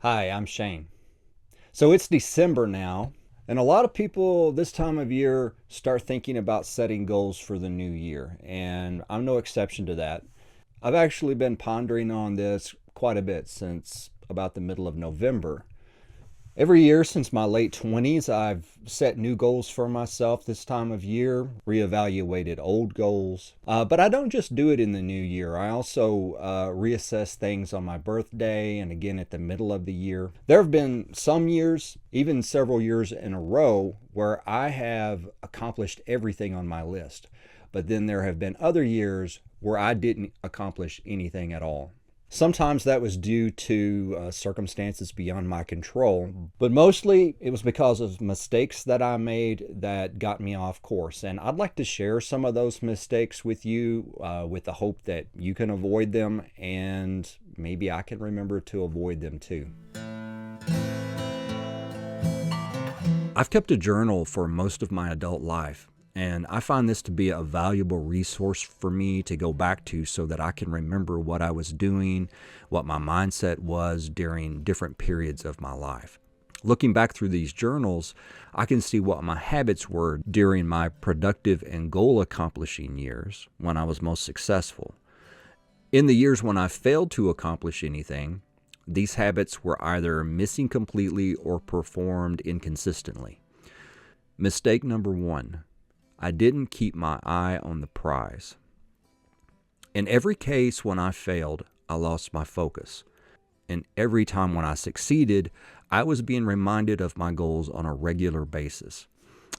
Hi, I'm Shane. So it's December now, and a lot of people this time of year start thinking about setting goals for the new year, and I'm no exception to that. I've actually been pondering on this quite a bit since about the middle of November. Every year since my late 20s, I've set new goals for myself this time of year, reevaluated old goals. But I don't just do it in the new year. I also reassess things on my birthday and again at the middle of the year. There have been some years, even several years in a row, where I have accomplished everything on my list. But then there have been other years where I didn't accomplish anything at all. Sometimes that was due to circumstances beyond my control, but mostly it was because of mistakes that I made that got me off course. And I'd like to share some of those mistakes with you with the hope that you can avoid them and maybe I can remember to avoid them too. I've kept a journal for most of my adult life, and I find this to be a valuable resource for me to go back to so that I can remember what I was doing, what my mindset was during different periods of my life. Looking back through these journals, I can see what my habits were during my productive and goal accomplishing years when I was most successful. In the years when I failed to accomplish anything, these habits were either missing completely or performed inconsistently. Mistake number one, I didn't keep my eye on the prize. In every case when I failed, I lost my focus. And every time when I succeeded, I was being reminded of my goals on a regular basis.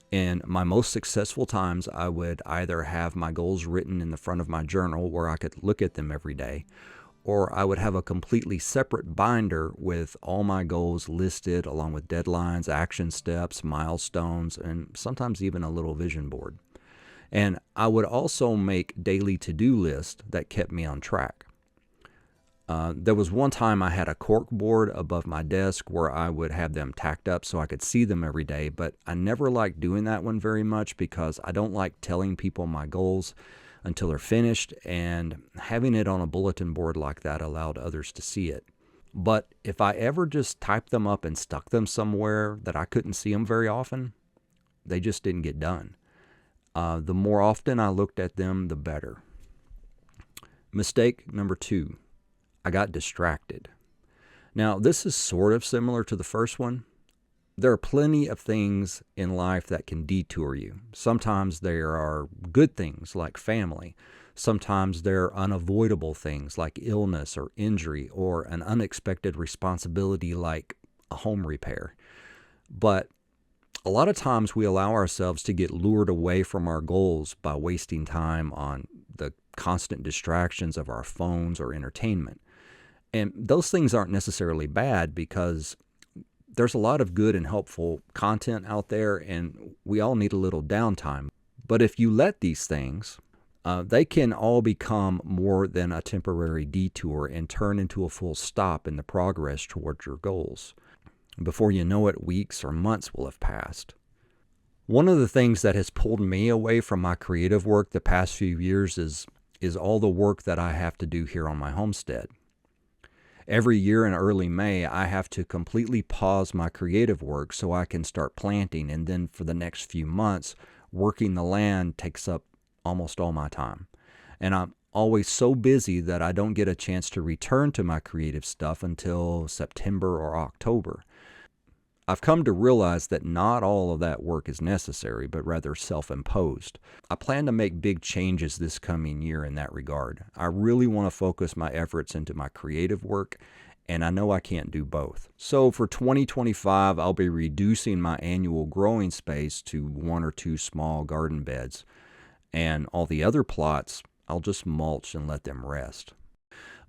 In my most successful times, I would either have my goals written in the front of my journal where I could look at them every day, or I would have a completely separate binder with all my goals listed along with deadlines, action steps, milestones, and sometimes even a little vision board. And I would also make daily to-do lists that kept me on track. There was one time I had a cork board above my desk where I would have them tacked up so I could see them every day, but I never liked doing that one very much because I don't like telling people my goals until they're finished, and having it on a bulletin board like that allowed others to see it. But if I ever just typed them up and stuck them somewhere that I couldn't see them very often, they just didn't get done. The more often I looked at them, the better. Mistake number two, I got distracted. Now, this is sort of similar to the first one. There are plenty of things in life that can detour you. Sometimes there are good things like family. Sometimes there are unavoidable things like illness or injury or an unexpected responsibility like a home repair. But a lot of times we allow ourselves to get lured away from our goals by wasting time on the constant distractions of our phones or entertainment. And those things aren't necessarily bad because there's a lot of good and helpful content out there, and we all need a little downtime. But if you let these things, they can all become more than a temporary detour and turn into a full stop in the progress towards your goals. Before you know it, weeks or months will have passed. One of the things that has pulled me away from my creative work the past few years is all the work that I have to do here on my homestead. Every year in early May, I have to completely pause my creative work so I can start planting, and then for the next few months, working the land takes up almost all my time. And I'm always so busy that I don't get a chance to return to my creative stuff until September or October. I've come to realize that not all of that work is necessary, but rather self-imposed. I plan to make big changes this coming year in that regard. I really want to focus my efforts into my creative work, and I know I can't do both. So for 2025, I'll be reducing my annual growing space to 1 or 2 small garden beds, and all the other plots, I'll just mulch and let them rest.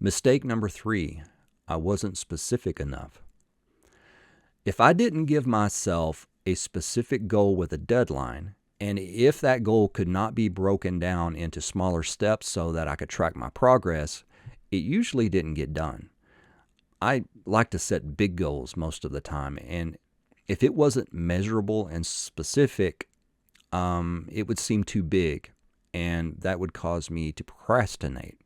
Mistake number 3, I wasn't specific enough. If I didn't give myself a specific goal with a deadline, and if that goal could not be broken down into smaller steps so that I could track my progress, it usually didn't get done. I like to set big goals most of the time, and if it wasn't measurable and specific, it would seem too big, and that would cause me to procrastinate.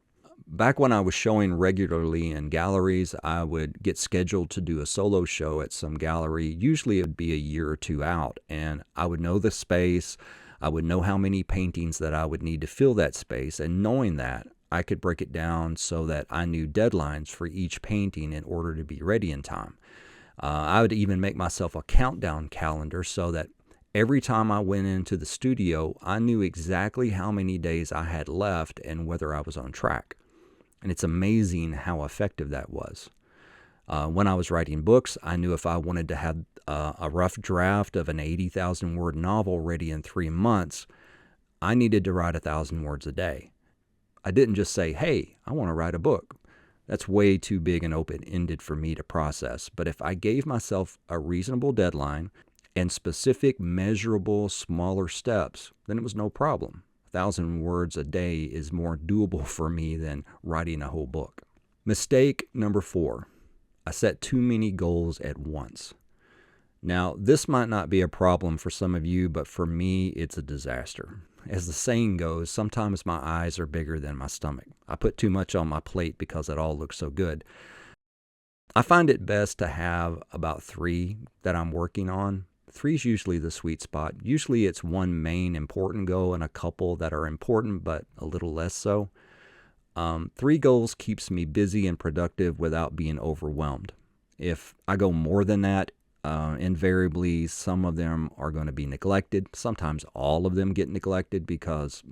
Back when I was showing regularly in galleries, I would get scheduled to do a solo show at some gallery. Usually it would be a year or two out, and I would know the space. I would know how many paintings that I would need to fill that space, and knowing that, I could break it down so that I knew deadlines for each painting in order to be ready in time. I would even make myself a countdown calendar so that every time I went into the studio, I knew exactly how many days I had left and whether I was on track. And it's amazing how effective that was. When I was writing books, I knew if I wanted to have a rough draft of an 80,000 word novel ready in 3 months, I needed to write 1,000 words a day. I didn't just say, hey, I want to write a book. That's way too big and open-ended for me to process. But if I gave myself a reasonable deadline and specific, measurable, smaller steps, then it was no problem. 1,000 words a day is more doable for me than writing a whole book. Mistake number 4, I set too many goals at once. Now, this might not be a problem for some of you, but for me, it's a disaster. As the saying goes, sometimes my eyes are bigger than my stomach. I put too much on my plate because it all looks so good. I find it best to have about 3 that I'm working on. 3 is usually the sweet spot. Usually it's one main important goal and a couple that are important but a little less so. 3 goals keeps me busy and productive without being overwhelmed. If I go more than that, invariably some of them are going to be neglected. Sometimes all of them get neglected because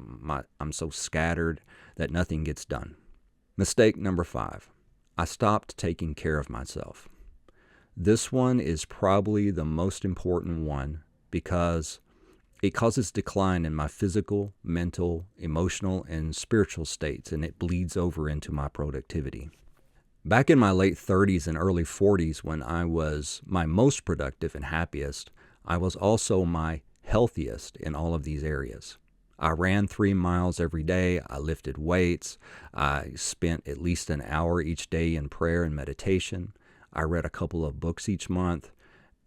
I'm so scattered that nothing gets done. Mistake number 5, I stopped taking care of myself. This one is probably the most important one because it causes decline in my physical, mental, emotional, and spiritual states, and it bleeds over into my productivity. Back in my late 30s and early 40s, when I was my most productive and happiest, I was also my healthiest in all of these areas. I ran 3 miles every day. I lifted weights. I spent at least an hour each day in prayer and meditation. I read a couple of books each month.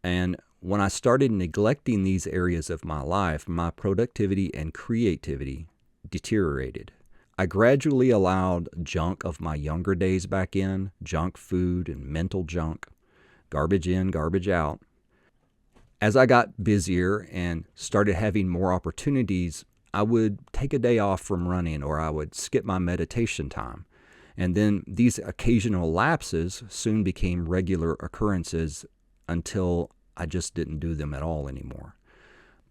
And when I started neglecting these areas of my life, my productivity and creativity deteriorated. I gradually allowed junk of my younger days back in, junk food and mental junk, garbage in, garbage out. As I got busier and started having more opportunities, I would take a day off from running or I would skip my meditation time. And then these occasional lapses soon became regular occurrences until I just didn't do them at all anymore.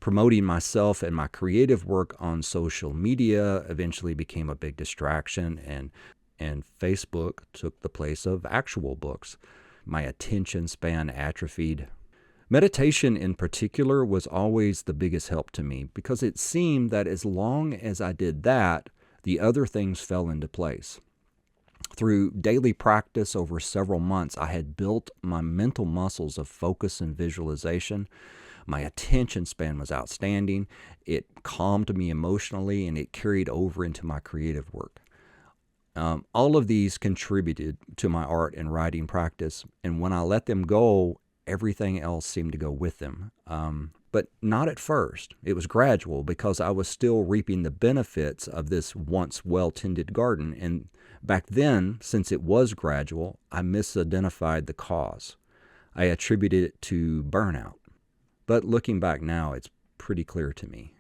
Promoting myself and my creative work on social media eventually became a big distraction, and Facebook took the place of actual books. My attention span atrophied. Meditation in particular was always the biggest help to me because it seemed that as long as I did that, the other things fell into place. Through daily practice over several months, I had built my mental muscles of focus and visualization. My attention span was outstanding. It calmed me emotionally, and it carried over into my creative work. All of these contributed to my art and writing practice, and when I let them go, everything else seemed to go with them. But not at first. It was gradual because I was still reaping the benefits of this once well-tended garden, and back then, since it was gradual, I misidentified the cause. I attributed it to burnout. But looking back now, it's pretty clear to me.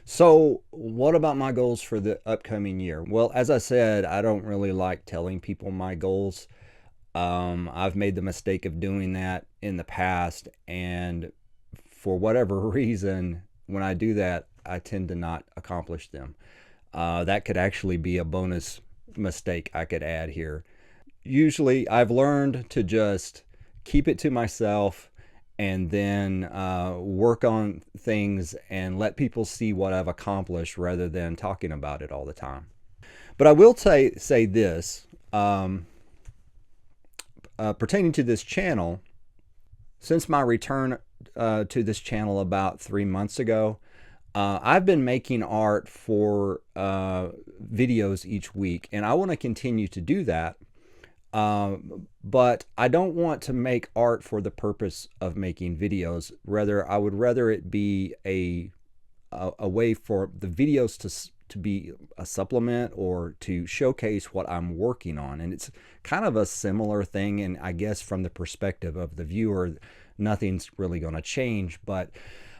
So what about my goals for the upcoming year? Well, as I said, I don't really like telling people my goals. I've made the mistake of doing that in the past, and for whatever reason, when I do that, I tend to not accomplish them. That could actually be a bonus mistake I could add here. Usually, I've learned to just keep it to myself and then work on things and let people see what I've accomplished rather than talking about it all the time. But I will say this, pertaining to this channel, since my return to this channel about 3 months ago, I've been making art for videos each week, and I want to continue to do that. But I don't want to make art for the purpose of making videos. Rather, I would rather it be a way for the videos to be a supplement or to showcase what I'm working on. And it's kind of a similar thing, and I guess from the perspective of the viewer, nothing's really going to change, but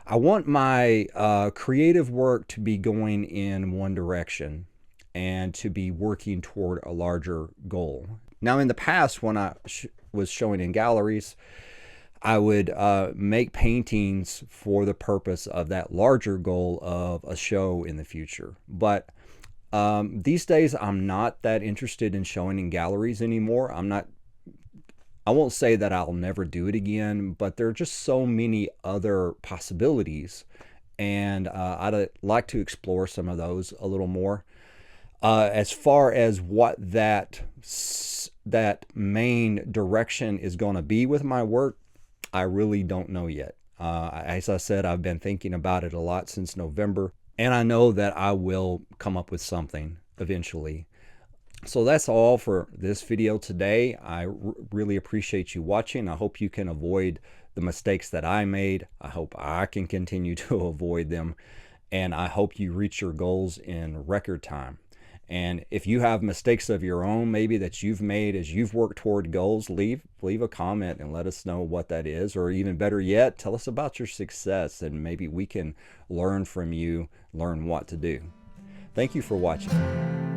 I want my creative work to be going in one direction and to be working toward a larger goal. Now, in the past, when I was showing in galleries, I would make paintings for the purpose of that larger goal of a show in the future. But these days, I'm not that interested in showing in galleries anymore. I won't say that I'll never do it again, but there are just so many other possibilities, and I'd like to explore some of those a little more. As far as what that main direction is going to be with my work, I really don't know yet. As I said, I've been thinking about it a lot since November, and I know that I will come up with something eventually. So that's all for this video today. I really appreciate you watching. I hope you can avoid the mistakes that I made. I hope I can continue to avoid them, and I hope you reach your goals in record time. And if you have mistakes of your own, maybe that you've made as you've worked toward goals, leave a comment and let us know what that is. Or even better yet, tell us about your success, and maybe we can learn from you, learn what to do. Thank you for watching.